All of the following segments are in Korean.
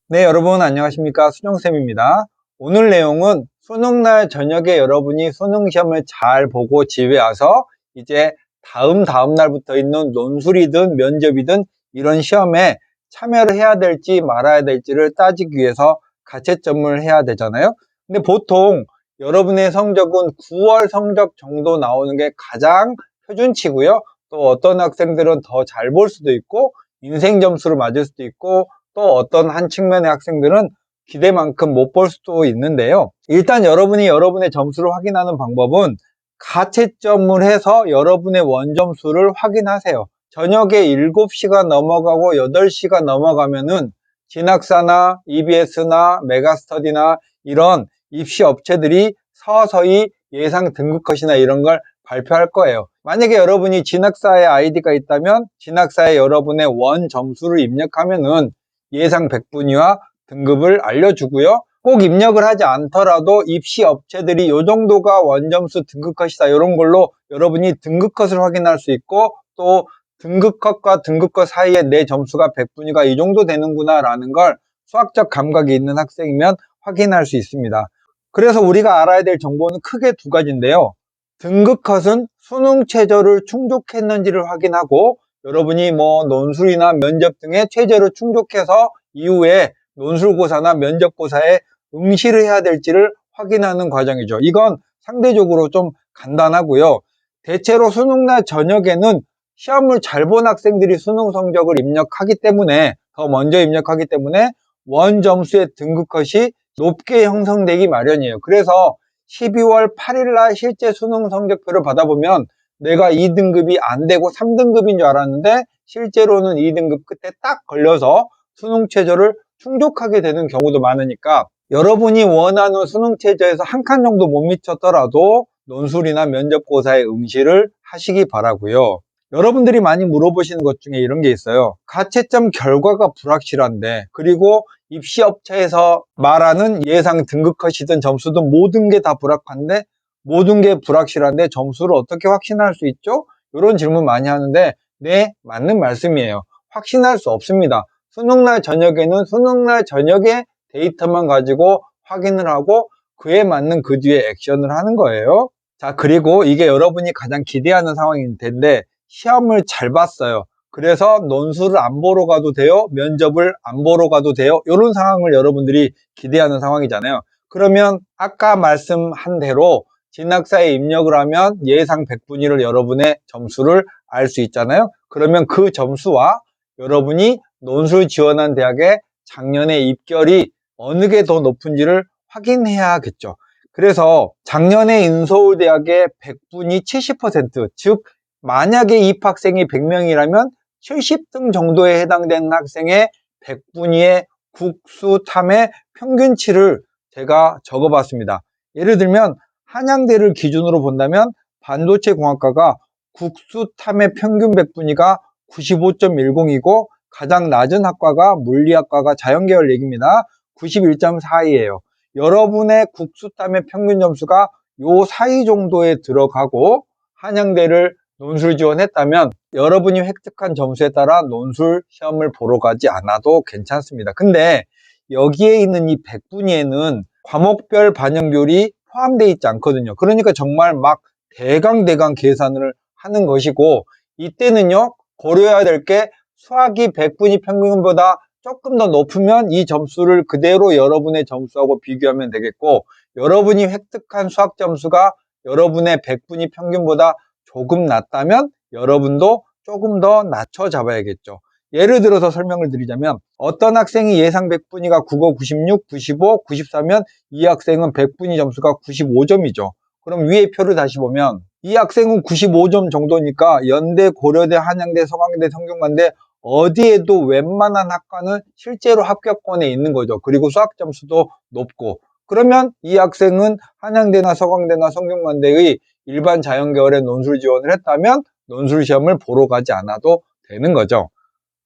네, 여러분 안녕하십니까? 수정쌤입니다. 오늘 내용은 수능날 저녁에 여러분이 수능 시험을 잘 보고 집에 와서 이제 다음 날부터 있는 논술이든 면접이든 이런 시험에 참여를 해야 될지 말아야 될지를 따지기 위해서 가채점을 해야 되잖아요. 근데 보통 여러분의 성적은 9월 성적 정도 나오는 게 가장 표준치고요. 또 어떤 학생들은 더 잘 볼 수도 있고 인생 점수를 맞을 수도 있고 또 어떤 한 측면의 학생들은 기대만큼 못 볼 수도 있는데요. 일단 여러분이 여러분의 점수를 확인하는 방법은 가채점을 해서 여러분의 원점수를 확인하세요. 저녁에 7시가 넘어가고 8시가 넘어가면은 진학사나 EBS나 메가스터디나 이런 입시 업체들이 서서히 예상 등급컷이나 이런 걸 발표할 거예요. 만약에 여러분이 진학사의 아이디가 있다면 진학사에 여러분의 원 점수를 입력하면은 예상 100분위와 등급을 알려주고요. 꼭 입력을 하지 않더라도 입시 업체들이 이 정도가 원점수 등급컷이다 이런 걸로 여러분이 등급컷을 확인할 수 있고 또 등급컷과 등급컷 사이에 내 점수가 100분위가 이 정도 되는구나 라는 걸 수학적 감각이 있는 학생이면 확인할 수 있습니다. 그래서 우리가 알아야 될 정보는 크게 두 가지인데요. 등급컷은 수능 최저를 충족했는지를 확인하고 여러분이 논술이나 면접 등의 최저를 충족해서 이후에 논술고사나 면접고사에 응시를 해야 될지를 확인하는 과정이죠. 이건 상대적으로 좀 간단하고요. 대체로 수능날 저녁에는 시험을 잘 본 학생들이 수능 성적을 입력하기 때문에 더 먼저 입력하기 때문에 원 점수의 등급컷이 높게 형성되기 마련이에요. 그래서 12월 8일 날 실제 수능 성적표를 받아보면 내가 2등급이 안 되고 3등급인 줄 알았는데 실제로는 2등급 끝에 딱 걸려서 수능 최저를 충족하게 되는 경우도 많으니까 여러분이 원하는 수능 최저에서 한 칸 정도 못 미쳤더라도 논술이나 면접고사의 응시를 하시기 바라고요. 여러분들이 많이 물어보시는 것 중에 이런 게 있어요. 가채점 결과가 불확실한데 그리고 입시업체에서 말하는 예상 등급컷이든 점수든 모든 게 다 불확한데 모든 게 불확실한데 점수를 어떻게 확신할 수 있죠? 이런 질문 많이 하는데 네, 맞는 말씀이에요. 확신할 수 없습니다. 수능날 저녁에는 수능날 저녁에 데이터만 가지고 확인을 하고 그에 맞는 그 뒤에 액션을 하는 거예요. 자, 그리고 이게 여러분이 가장 기대하는 상황일 텐데 시험을 잘 봤어요. 그래서 논술을 안 보러 가도 돼요. 면접을 안 보러 가도 돼요. 이런 상황을 여러분들이 기대하는 상황이잖아요. 그러면 아까 말씀한 대로 진학사에 입력을 하면 예상 100분위를 여러분의 점수를 알 수 있잖아요. 그러면 그 점수와 여러분이 논술 지원한 대학의 작년에 입결이 어느 게 더 높은지를 확인해야겠죠. 그래서 작년에 인서울대학의 100분위 70%, 즉 만약에 입학생이 100명이라면 70등 정도에 해당되는 학생의 100분위의 국수탐의 평균치를 제가 적어봤습니다. 예를 들면 한양대를 기준으로 본다면 반도체공학과가 국수탐의 평균 100분위가 95.10이고 가장 낮은 학과가 물리학과가 자연계열 얘기입니다. 91.42예요. 여러분의 국수탐의 평균 점수가 요 사이 정도에 들어가고 한양대를 논술 지원했다면 여러분이 획득한 점수에 따라 논술 시험을 보러 가지 않아도 괜찮습니다. 근데 여기에 있는 이 100분위에는 과목별 반영률이 포함되어 있지 않거든요. 그러니까 정말 막 대강 계산을 하는 것이고 이때는요 고려해야 될 게 수학이 100분위 평균보다 조금 더 높으면 이 점수를 그대로 여러분의 점수하고 비교하면 되겠고 여러분이 획득한 수학 점수가 여러분의 100분위 평균보다 조금 낮다면 여러분도 조금 더 낮춰 잡아야겠죠. 예를 들어서 설명을 드리자면 어떤 학생이 예상 100분위가 국어 96, 95, 94면 이 학생은 100분위 점수가 95점이죠. 그럼 위에 표를 다시 보면 이 학생은 95점 정도니까 연대, 고려대, 한양대, 서강대, 성균관대 어디에도 웬만한 학과는 실제로 합격권에 있는 거죠. 그리고 수학 점수도 높고 그러면 이 학생은 한양대나 서강대나 성균관대의 일반 자연계열에 논술 지원을 했다면 논술 시험을 보러 가지 않아도 되는 거죠.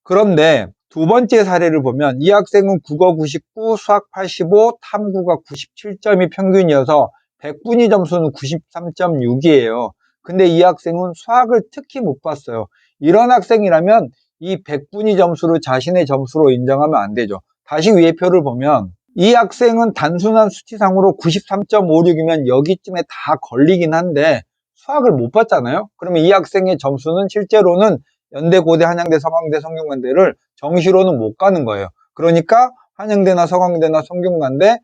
그런데 두 번째 사례를 보면 이 학생은 국어 99, 수학 85, 탐구가 97점이 평균이어서 100분위 점수는 93.6이에요. 근데 이 학생은 수학을 특히 못 봤어요. 이런 학생이라면 이 100분위 점수를 자신의 점수로 인정하면 안 되죠. 다시 위의 표를 보면 이 학생은 단순한 수치상으로 93.56이면 여기쯤에 다 걸리긴 한데 수학을 못 봤잖아요. 그러면 이 학생의 점수는 실제로는 연대, 고대, 한양대, 서강대, 성균관대를 정시로는 못 가는 거예요. 그러니까 한양대나 서강대나 성균관대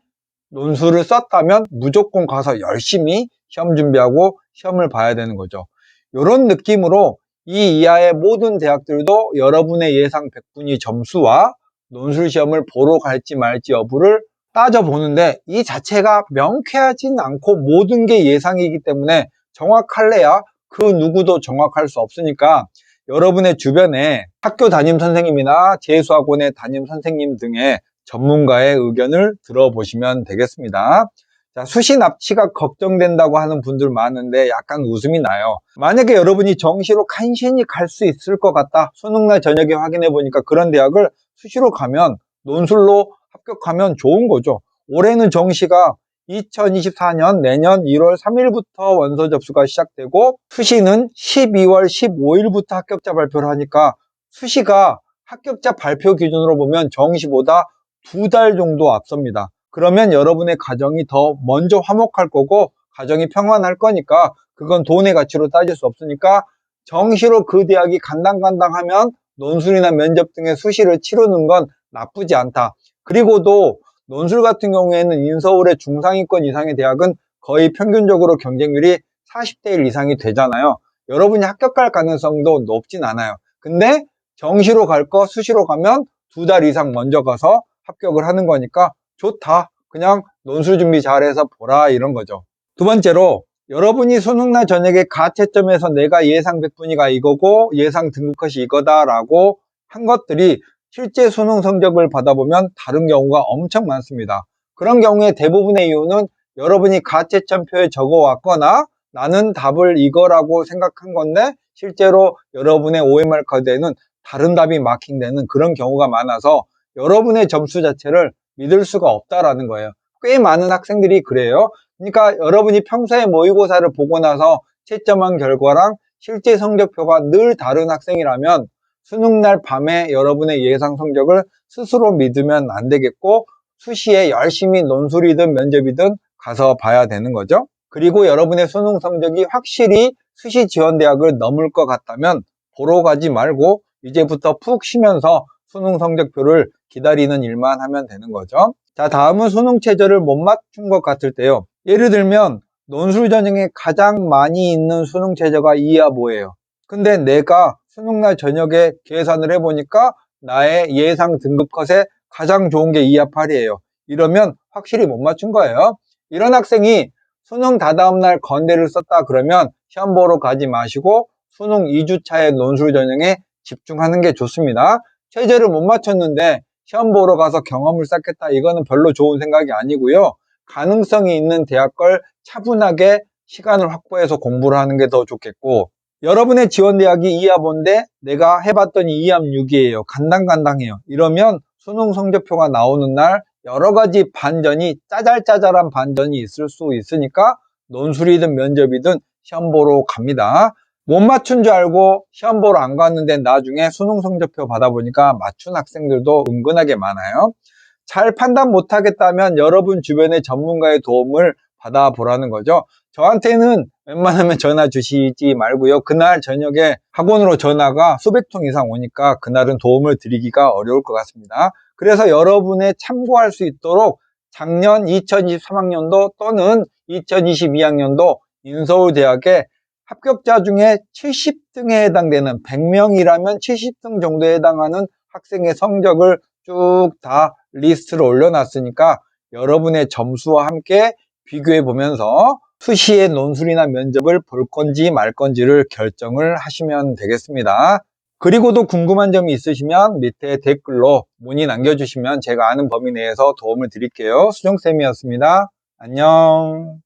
논술을 썼다면 무조건 가서 열심히 시험 준비하고 시험을 봐야 되는 거죠. 이런 느낌으로 이 이하의 모든 대학들도 여러분의 예상 100분위 점수와 논술 시험을 보러 갈지 말지 여부를 따져보는데 이 자체가 명쾌하진 않고 모든 게 예상이기 때문에 정확할래야 그 누구도 정확할 수 없으니까 여러분의 주변에 학교 담임 선생님이나 재수학원의 담임 선생님 등의 전문가의 의견을 들어보시면 되겠습니다. 자, 수시 납치가 걱정된다고 하는 분들 많은데 약간 웃음이 나요. 만약에 여러분이 정시로 간신히 갈 수 있을 것 같다. 수능날 저녁에 확인해 보니까 그런 대학을 수시로 가면 논술로 합격하면 좋은 거죠. 올해는 정시가 2024년 내년 1월 3일부터 원서 접수가 시작되고 수시는 12월 15일부터 합격자 발표를 하니까 수시가 합격자 발표 기준으로 보면 정시보다 2달 정도 앞섭니다. 그러면 여러분의 가정이 더 먼저 화목할 거고 가정이 평안할 거니까 그건 돈의 가치로 따질 수 없으니까 정시로 그 대학이 간당간당하면 논술이나 면접 등의 수시를 치르는 건 나쁘지 않다. 그리고도 논술 같은 경우에는 인서울의 중상위권 이상의 대학은 거의 평균적으로 경쟁률이 40대 1 이상이 되잖아요. 여러분이 합격할 가능성도 높진 않아요. 근데 정시로 갈 거 수시로 가면 2달 이상 먼저 가서 합격을 하는 거니까 좋다. 그냥 논술 준비 잘해서 보라 이런 거죠. 두 번째로 여러분이 수능날 저녁에 가채점에서 내가 예상 100분위가 이거고 예상 등급컷이 이거다 라고 한 것들이 실제 수능 성적을 받아보면 다른 경우가 엄청 많습니다. 그런 경우에 대부분의 이유는 여러분이 가채점표에 적어왔거나 나는 답을 이거라고 생각한 건데 실제로 여러분의 OMR 카드에는 다른 답이 마킹되는 그런 경우가 많아서 여러분의 점수 자체를 믿을 수가 없다라는 거예요. 꽤 많은 학생들이 그래요. 그러니까 여러분이 평소에 모의고사를 보고 나서 채점한 결과랑 실제 성적표가 늘 다른 학생이라면 수능날 밤에 여러분의 예상 성적을 스스로 믿으면 안 되겠고 수시에 열심히 논술이든 면접이든 가서 봐야 되는 거죠. 그리고 여러분의 수능 성적이 확실히 수시 지원대학을 넘을 것 같다면 보러 가지 말고 이제부터 푹 쉬면서 수능 성적표를 기다리는 일만 하면 되는 거죠. 자, 다음은 수능 최저를 못 맞춘 것 같을 때요. 예를 들면 논술 전형에 가장 많이 있는 수능 최저가 2하 뭐예요? 근데 내가 수능날 저녁에 계산을 해보니까 나의 예상 등급 컷에 가장 좋은 게 2하 8이에요. 이러면 확실히 못 맞춘 거예요. 이런 학생이 수능 다다음 날 건대를 썼다 그러면 시험 보러 가지 마시고 수능 2주차의 논술 전형에 집중하는 게 좋습니다. 최저를 못 맞췄는데 시험 보러 가서 경험을 쌓겠다 이거는 별로 좋은 생각이 아니고요. 가능성이 있는 대학 걸 차분하게 시간을 확보해서 공부를 하는 게 더 좋겠고 여러분의 지원 대학이 2합인데 내가 해봤더니 2합 6이에요. 간당간당해요. 이러면 수능 성적표가 나오는 날 여러 가지 반전이 짜잘짜잘한 반전이 있을 수 있으니까 논술이든 면접이든 시험 보러 갑니다. 못 맞춘 줄 알고 시험 보러 안 갔는데 나중에 수능 성적표 받아보니까 맞춘 학생들도 은근하게 많아요. 잘 판단 못하겠다면 여러분 주변의 전문가의 도움을 받아보라는 거죠. 저한테는 웬만하면 전화 주시지 말고요. 그날 저녁에 학원으로 전화가 수백 통 이상 오니까 그날은 도움을 드리기가 어려울 것 같습니다. 그래서 여러분의 참고할 수 있도록 작년 2023학년도 또는 2022학년도 인서울대학의 합격자 중에 70등에 해당되는 100명이라면 70등 정도에 해당하는 학생의 성적을 쭉 다 리스트를 올려놨으니까 여러분의 점수와 함께 비교해 보면서 수시의 논술이나 면접을 볼 건지 말 건지를 결정을 하시면 되겠습니다. 그리고도 궁금한 점이 있으시면 밑에 댓글로 문의 남겨주시면 제가 아는 범위 내에서 도움을 드릴게요. 수정쌤이었습니다. 안녕.